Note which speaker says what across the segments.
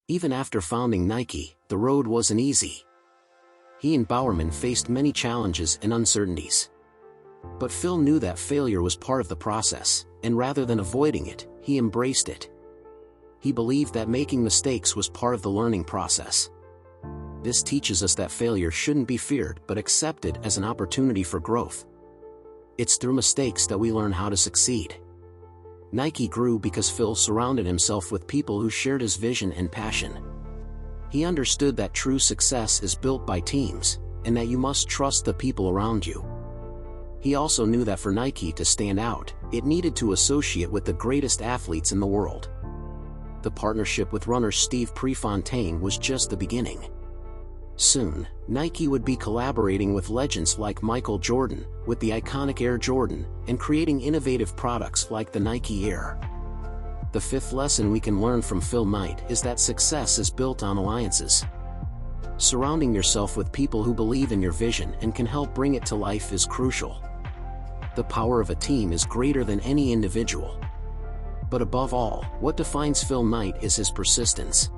Speaker 1: Even after founding Nike, the road wasn't easy. He and Bowerman faced many challenges and uncertainties. But Phil knew that failure was part of the process, and rather than avoiding it, he embraced it. He believed that making mistakes was part of the learning process. This teaches us that failure shouldn't be feared but accepted as an opportunity for growth. It's through mistakes that we learn how to succeed. Nike grew because Phil surrounded himself with people who shared his vision and passion. He understood that true success is built by teams, and that you must trust the people around you. He also knew that for Nike to stand out, it needed to associate with the greatest athletes in the world. The partnership with runner Steve Prefontaine was just the beginning. Soon, Nike would be collaborating with legends like Michael Jordan, with the iconic Air Jordan, and creating innovative products like the Nike Air. The fifth lesson we can learn from Phil Knight is that success is built on alliances. Surrounding yourself with people who believe in your vision and can help bring it to life is crucial. The power of a team is greater than any individual. But above all, what defines Phil Knight is his persistence.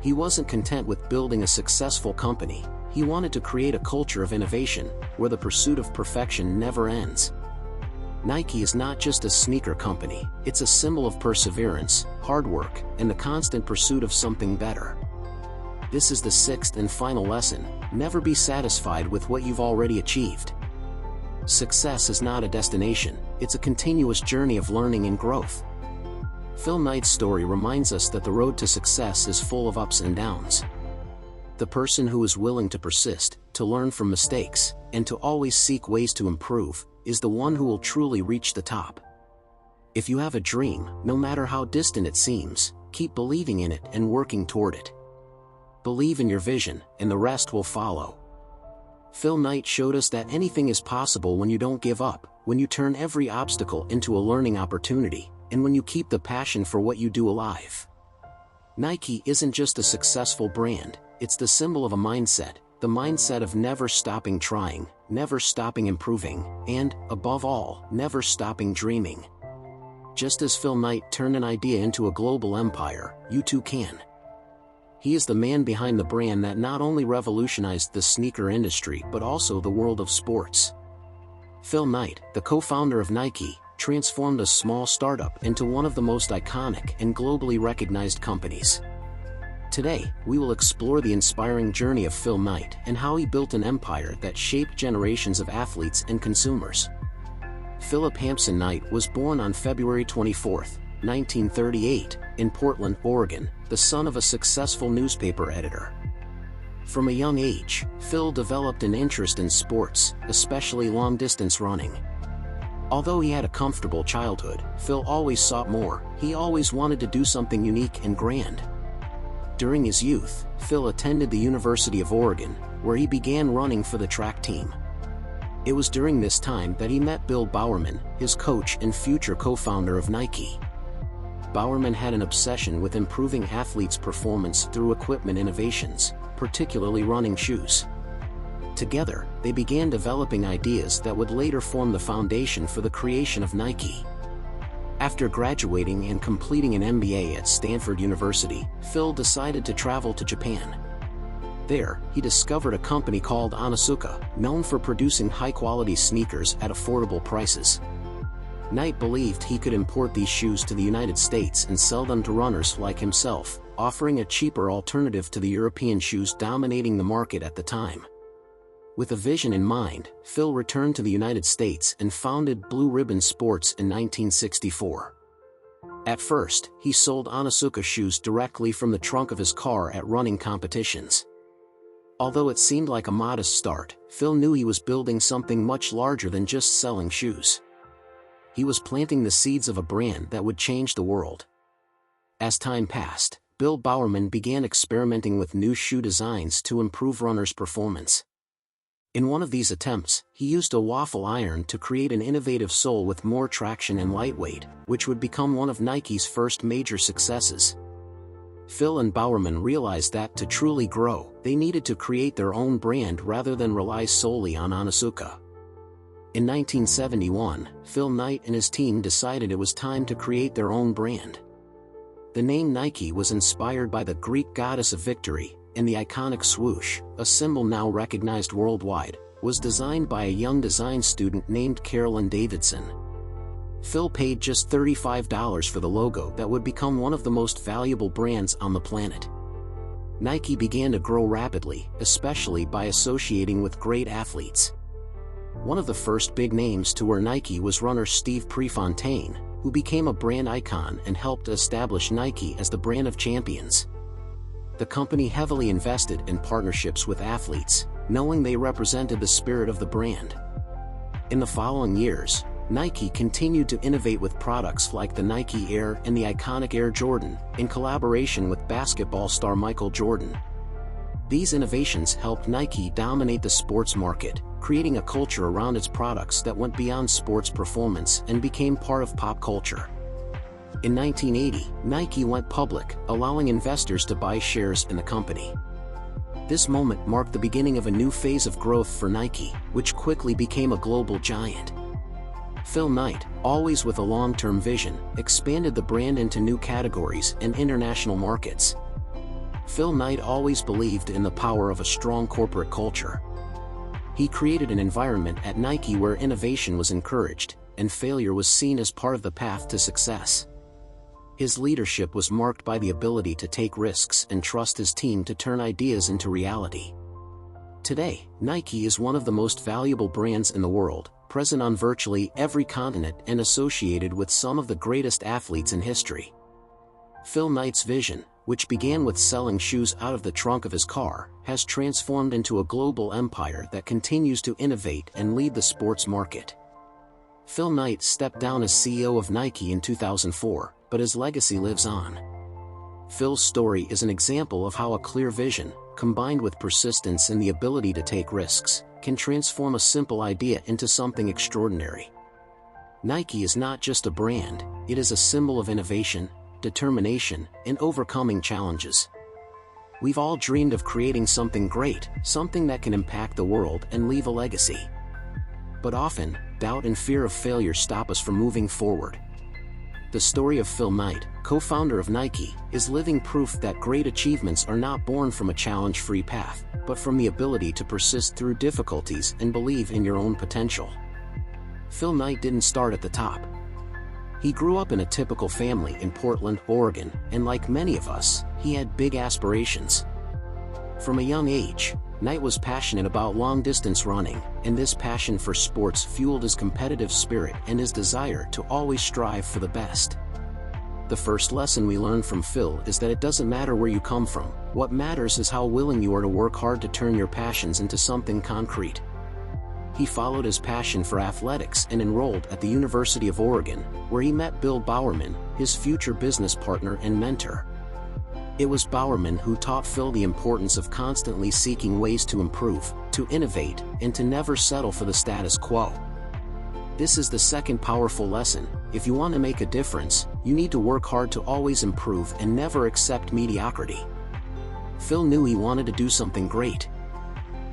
Speaker 1: He wasn't content with building a successful company. He wanted to create a culture of innovation, where the pursuit of perfection never ends. Nike is not just a sneaker company, it's a symbol of perseverance, hard work, and the constant pursuit of something better. This is the sixth and final lesson: never be satisfied with what you've already achieved. Success is not a destination, it's a continuous journey of learning and growth. Phil Knight's story reminds us that the road to success is full of ups and downs. The person who is willing to persist, to learn from mistakes, and to always seek ways to improve, is the one who will truly reach the top. If you have a dream, no matter how distant it seems, keep believing in it and working toward it. Believe in your vision, and the rest will follow. Phil Knight showed us that anything is possible when you don't give up, when you turn every obstacle into a learning opportunity, and when you keep the passion for what you do alive. Nike isn't just a successful brand, it's the symbol of a mindset, the mindset of never stopping trying, never stopping improving, and, above all, never stopping dreaming. Just as Phil Knight turned an idea into a global empire, you too can. He is the man behind the brand that not only revolutionized the sneaker industry but also the world of sports. Phil Knight, the co-founder of Nike, transformed a small startup into one of the most iconic and globally recognized companies. Today, we will explore the inspiring journey of Phil Knight and how he built an empire that shaped generations of athletes and consumers. Philip Hampson Knight was born on February 24, 1938, in Portland, Oregon, the son of a successful newspaper editor. From a young age, Phil developed an interest in sports, especially long-distance running. Although he had a comfortable childhood, Phil always sought more. He always wanted to do something unique and grand. During his youth, Phil attended the University of Oregon, where he began running for the track team. It was during this time that he met Bill Bowerman, his coach and future co-founder of Nike. Bowerman had an obsession with improving athletes' performance through equipment innovations, particularly running shoes. Together, they began developing ideas that would later form the foundation for the creation of Nike. After graduating and completing an MBA at Stanford University, Phil decided to travel to Japan. There, he discovered a company called Onitsuka, known for producing high-quality sneakers at affordable prices. Knight believed he could import these shoes to the United States and sell them to runners like himself, offering a cheaper alternative to the European shoes dominating the market at the time. With a vision in mind, Phil returned to the United States and founded Blue Ribbon Sports in 1964. At first, he sold Onitsuka shoes directly from the trunk of his car at running competitions. Although it seemed like a modest start, Phil knew he was building something much larger than just selling shoes. He was planting the seeds of a brand that would change the world. As time passed, Bill Bowerman began experimenting with new shoe designs to improve runners' performance. In one of these attempts, he used a waffle iron to create an innovative sole with more traction and lightweight, which would become one of Nike's first major successes. Phil and Bowerman realized that to truly grow, they needed to create their own brand rather than rely solely on Onitsuka. In 1971, Phil Knight and his team decided it was time to create their own brand. The name Nike was inspired by the Greek goddess of victory, and the iconic swoosh, a symbol now recognized worldwide, was designed by a young design student named Carolyn Davidson. Phil paid just $35 for the logo that would become one of the most valuable brands on the planet. Nike began to grow rapidly, especially by associating with great athletes. One of the first big names to wear Nike was runner Steve Prefontaine, who became a brand icon and helped establish Nike as the brand of champions. The company heavily invested in partnerships with athletes, knowing they represented the spirit of the brand. In the following years, Nike continued to innovate with products like the Nike Air and the iconic Air Jordan, in collaboration with basketball star Michael Jordan. These innovations helped Nike dominate the sports market, creating a culture around its products that went beyond sports performance and became part of pop culture. In 1980, Nike went public, allowing investors to buy shares in the company. This moment marked the beginning of a new phase of growth for Nike, which quickly became a global giant. Phil Knight, always with a long-term vision, expanded the brand into new categories and international markets. Phil Knight always believed in the power of a strong corporate culture. He created an environment at Nike where innovation was encouraged, and failure was seen as part of the path to success. His leadership was marked by the ability to take risks and trust his team to turn ideas into reality. Today, Nike is one of the most valuable brands in the world, present on virtually every continent and associated with some of the greatest athletes in history. Phil Knight's vision, which began with selling shoes out of the trunk of his car, has transformed into a global empire that continues to innovate and lead the sports market. Phil Knight stepped down as CEO of Nike in 2004, but his legacy lives on. Phil's story is an example of how a clear vision, combined with persistence and the ability to take risks, can transform a simple idea into something extraordinary. Nike is not just a brand, it is a symbol of innovation, determination, and overcoming challenges. We've all dreamed of creating something great, something that can impact the world and leave a legacy. But often, doubt and fear of failure stop us from moving forward. The story of Phil Knight, co-founder of Nike, is living proof that great achievements are not born from a challenge-free path, but from the ability to persist through difficulties and believe in your own potential. Phil Knight didn't start at the top. He grew up in a typical family in Portland, Oregon, and like many of us, he had big aspirations. From a young age, Knight was passionate about long-distance running, and this passion for sports fueled his competitive spirit and his desire to always strive for the best. The first lesson we learn from Phil is that it doesn't matter where you come from, what matters is how willing you are to work hard to turn your passions into something concrete. He followed his passion for athletics and enrolled at the University of Oregon, where he met Bill Bowerman, his future business partner and mentor. It was Bowerman who taught Phil the importance of constantly seeking ways to improve, to innovate, and to never settle for the status quo. This is the second powerful lesson: if you want to make a difference, you need to work hard to always improve and never accept mediocrity. Phil knew he wanted to do something great.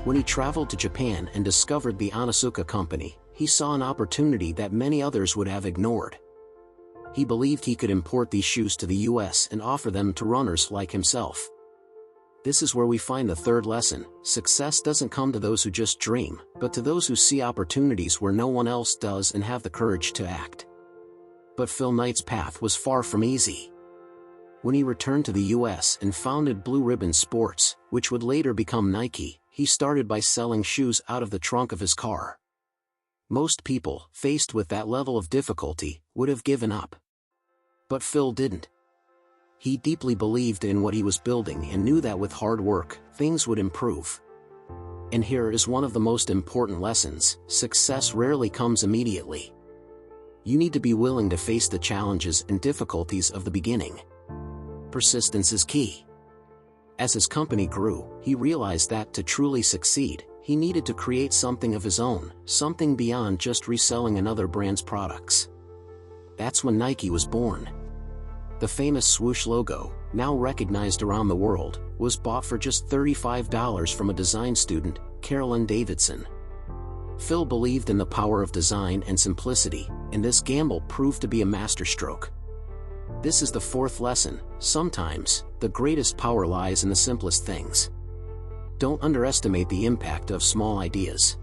Speaker 1: When he traveled to Japan and discovered the Onitsuka Company, he saw an opportunity that many others would have ignored. He believed he could import these shoes to the US and offer them to runners like himself. This is where we find the third lesson: success doesn't come to those who just dream, but to those who see opportunities where no one else does and have the courage to act. But Phil Knight's path was far from easy. When he returned to the US and founded Blue Ribbon Sports, which would later become Nike, he started by selling shoes out of the trunk of his car. Most people, faced with that level of difficulty, would have given up. But Phil didn't. He deeply believed in what he was building and knew that with hard work, things would improve. And here is one of the most important lessons: success rarely comes immediately. You need to be willing to face the challenges and difficulties of the beginning. Persistence is key. As his company grew, he realized that to truly succeed, he needed to create something of his own, something beyond just reselling another brand's products. That's when Nike was born. The famous swoosh logo, now recognized around the world, was bought for just $35 from a design student, Carolyn Davidson. Phil believed in the power of design and simplicity, and this gamble proved to be a masterstroke. This is the fourth lesson: Sometimes, the greatest power lies in the simplest things. Don't underestimate the impact of small ideas.